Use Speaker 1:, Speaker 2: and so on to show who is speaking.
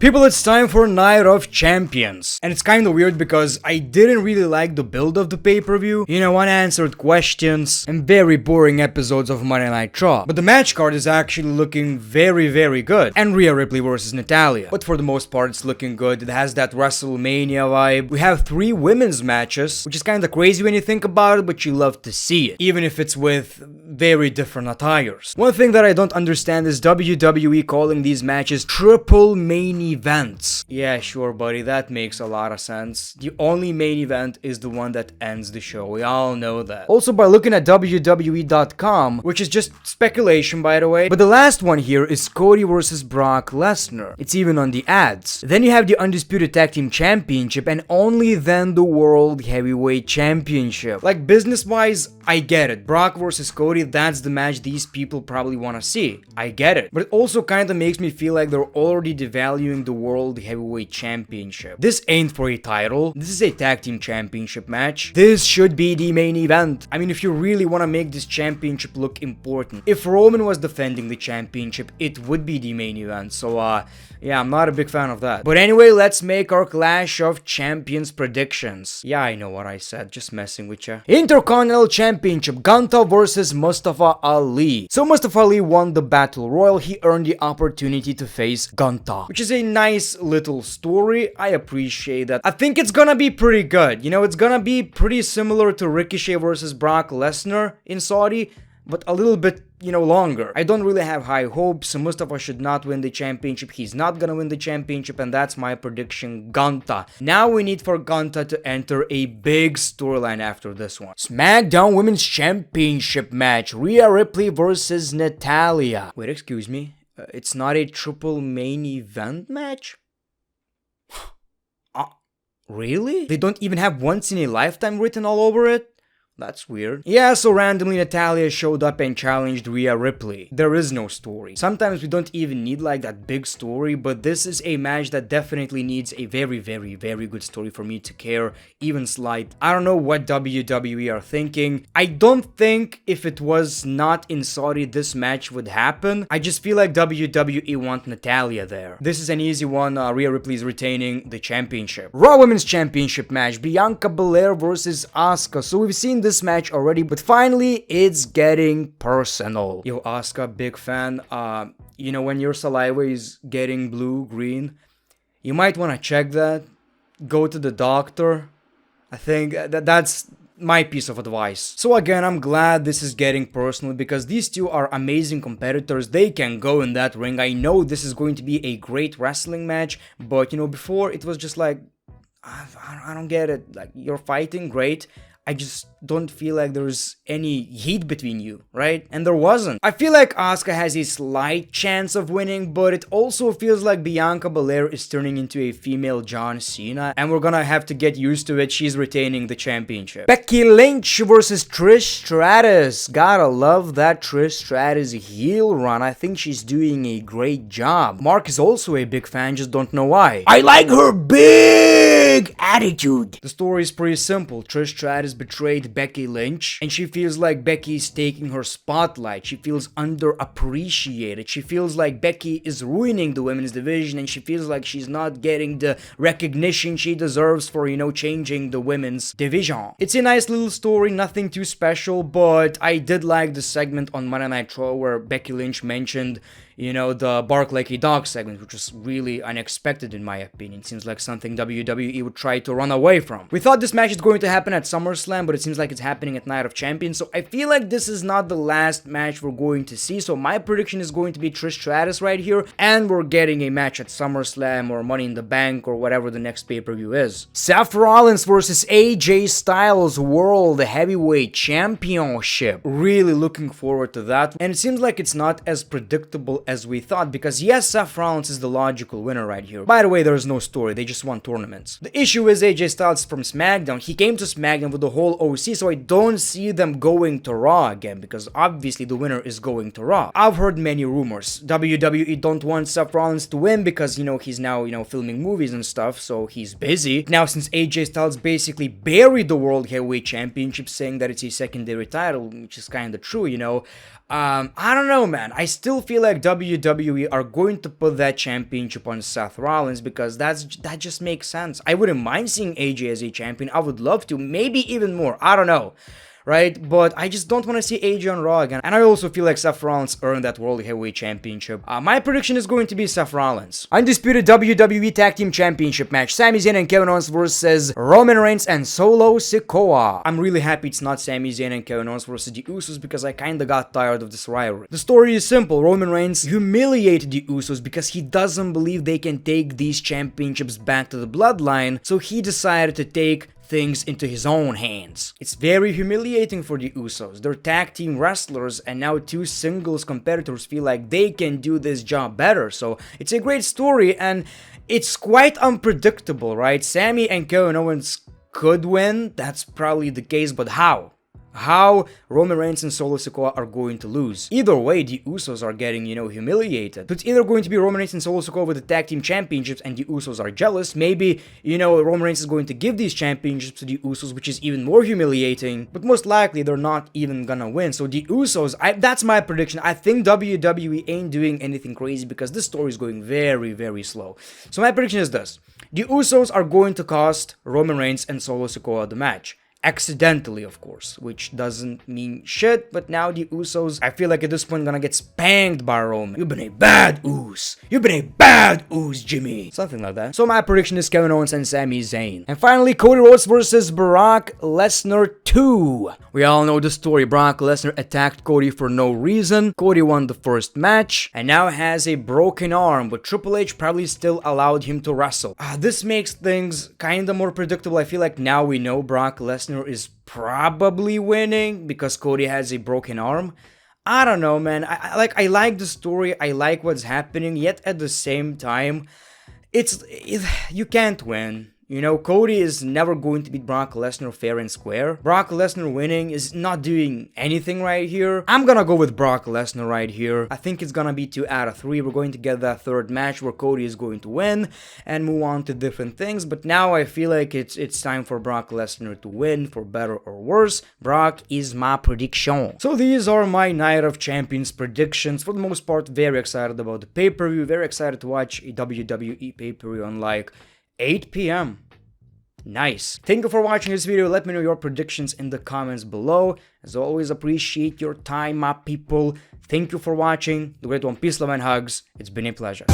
Speaker 1: People, it's time for Night of Champions. And it's kinda weird because I didn't really like the build of the pay-per-view. You know, unanswered questions and very boring episodes of Monday Night Raw. But the match card is actually looking very good. And Rhea Ripley versus Natalya. But for the most part, it's looking good. It has that WrestleMania vibe. We have 3 women's matches, which is kinda crazy when you think about it, but you love to see it. Even if it's with very different attires. One thing that I don't understand is WWE calling these matches triple main events. Yeah, sure, buddy, that makes a lot of sense. The only main event is the one that ends the show. We all know that. Also, by looking at WWE.com, which is just speculation, by the way, but the last one here is Cody versus Brock Lesnar. It's even on the ads. Then you have the Undisputed Tag Team Championship, and only then the World Heavyweight Championship. Like, business-wise, I get it. Brock versus Cody, that's the match these people probably want to see. I get it. But it also kind of makes me feel like they're already devaluing the World Heavyweight Championship. This ain't for a title. This is a tag team championship match. This should be the main event. I mean, if you really want to make this championship look important. If Roman was defending the championship, it would be the main event. So, yeah, I'm not a big fan of that. But anyway, let's make our Clash of Champions predictions. Yeah, I know what I said. Just messing with ya. Intercontinental Championship, Gunther versus Mustafa Ali. So Mustafa Ali won the Battle Royal. He earned the opportunity to face Gunther, which is a nice little story. I appreciate that. I think it's gonna be pretty good. You know, it's gonna be pretty similar to Ricochet versus Brock Lesnar in Saudi, but a little bit, you know, longer. I don't really have high hopes. Mustafa should not win the championship. He's not gonna win the championship, and that's my prediction, Gunther. Now we need for Gunther to enter a big storyline after this one. Smackdown Women's Championship match, Rhea Ripley versus Natalya. Wait, excuse me. It's not a triple main event match? Really? They don't even have once in a lifetime written all over it? That's weird. Yeah, so randomly Natalya showed up and challenged Rhea Ripley. There is no story. Sometimes we don't even need like that big story, but this is a match that definitely needs a very good story for me to care, even slight. I don't know what WWE are thinking. I don't think if it was not in Saudi this match would happen. I just feel like WWE want Natalya there. This is an easy one. Rhea Ripley is retaining the championship. Raw Women's Championship match, Bianca Belair versus Asuka. So we've seen this match already, but finally it's getting personal. Yo, Asuka, big fan. You know, when your saliva is getting blue, green, you might want to check that. Go to the doctor. I think that's my piece of advice. So again, I'm glad this is getting personal because these two are amazing competitors. They can go in that ring. I know this is going to be a great wrestling match, but you know, before it was just like, I don't get it. Like, you're fighting, great. I just don't feel like there's any heat between you, right? And there wasn't. I feel like Asuka has a slight chance of winning, but it also feels like Bianca Belair is turning into a female John Cena, and we're gonna have to get used to it. She's retaining the championship. Becky Lynch versus Trish Stratus. Gotta love that Trish Stratus heel run. I think she's doing a great job. Mark is also a big fan, just don't know why. I like her big attitude. The story is pretty simple. Trish Stratus betrayed Becky Lynch, and she feels like Becky is taking her spotlight. She feels underappreciated. She feels like Becky is ruining the women's division, and she feels like she's not getting the recognition she deserves for, you know, changing the women's division. It's a nice little story, nothing too special, but I did like the segment on Monday Night Raw where Becky Lynch mentioned, you know, the bark like a dog segment, which was really unexpected in my opinion. Seems like something WWE would try to run away from. We thought this match is going to happen at SummerSlam, but it seems like it's happening at Night of Champions, so I feel like this is not the last match we're going to see. So my prediction is going to be Trish Stratus right here, and we're getting a match at SummerSlam or Money in the Bank or whatever the next pay-per-view is. Seth Rollins versus AJ Styles World Heavyweight Championship. Really looking forward to that, and it seems like it's not as predictable as we thought, because yes, Seth Rollins is the logical winner right here. By the way, there's no story, they just won tournaments. The issue is AJ Styles from SmackDown. He came to SmackDown with the whole OC, so I don't see them going to Raw again, because obviously the winner is going to Raw. I've heard many rumors. WWE don't want Seth Rollins to win because, you know, he's now, you know, filming movies and stuff, so he's busy. Now, since AJ Styles basically buried the World Heavyweight Championship, saying that it's a secondary title, which is kind of true, you know, I don't know, man. I still feel like WWE are going to put that championship on Seth Rollins because that just makes sense. I wouldn't mind seeing AJ as a champion. I would love to, maybe even more. I don't know. Right? But I just don't want to see AJ on Raw again. And I also feel like Seth Rollins earned that World Heavyweight Championship. My prediction is going to be Seth Rollins. Undisputed WWE Tag Team Championship match. Sami Zayn and Kevin Owens versus Roman Reigns and Solo Sikoa. I'm really happy it's not Sami Zayn and Kevin Owens versus the Usos because I kinda got tired of this rivalry. The story is simple. Roman Reigns humiliated the Usos because he doesn't believe they can take these championships back to the bloodline, so he decided to take things into his own hands. It's very humiliating for the Usos. They're tag team wrestlers and now two singles competitors feel like they can do this job better. So it's a great story and it's quite unpredictable, right? Sami and Kevin Owens could win. That's probably the case, but how? How Roman Reigns and Solo Sikoa are going to lose. Either way, the Usos are getting, humiliated. So it's either going to be Roman Reigns and Solo Sikoa with the tag team championships and the Usos are jealous. Maybe, Roman Reigns is going to give these championships to the Usos, which is even more humiliating. But most likely, they're not even gonna win. So the Usos, that's my prediction. I think WWE ain't doing anything crazy because this story is going very, very slow. So my prediction is this. The Usos are going to cost Roman Reigns and Solo Sikoa the match. Accidentally, of course, which doesn't mean shit, but now the Usos, I feel like at this point, gonna get spanked by Roman. You've been a bad Us. You've been a bad Us, Jimmy. Something like that. So my prediction is Kevin Owens and Sami Zayn. And finally, Cody Rhodes versus Brock Lesnar 2. We all know the story. Brock Lesnar attacked Cody for no reason. Cody won the first match and now has a broken arm, but Triple H probably still allowed him to wrestle. This makes things kinda more predictable. I feel like now we know Brock Lesnar is probably winning because Cody has a broken arm. I don't know, man. I like the story. I like what's happening. Yet at the same time, you can't win. Cody is never going to beat Brock Lesnar fair and square. Brock Lesnar winning is not doing anything right here. I'm gonna go with Brock Lesnar right here. I think it's gonna be 2 out of 3. We're going to get that third match where Cody is going to win and move on to different things. But now I feel like it's time for Brock Lesnar to win, for better or worse. Brock is my prediction. So these are my Night of Champions predictions. For the most part, very excited about the pay-per-view. Very excited to watch a WWE pay-per-view on 8 p.m. Nice. Thank you for watching this video. Let me know your predictions in the comments below. As always, appreciate your time, my people. Thank you for watching. The Great One, peace, love, and hugs. It's been a pleasure.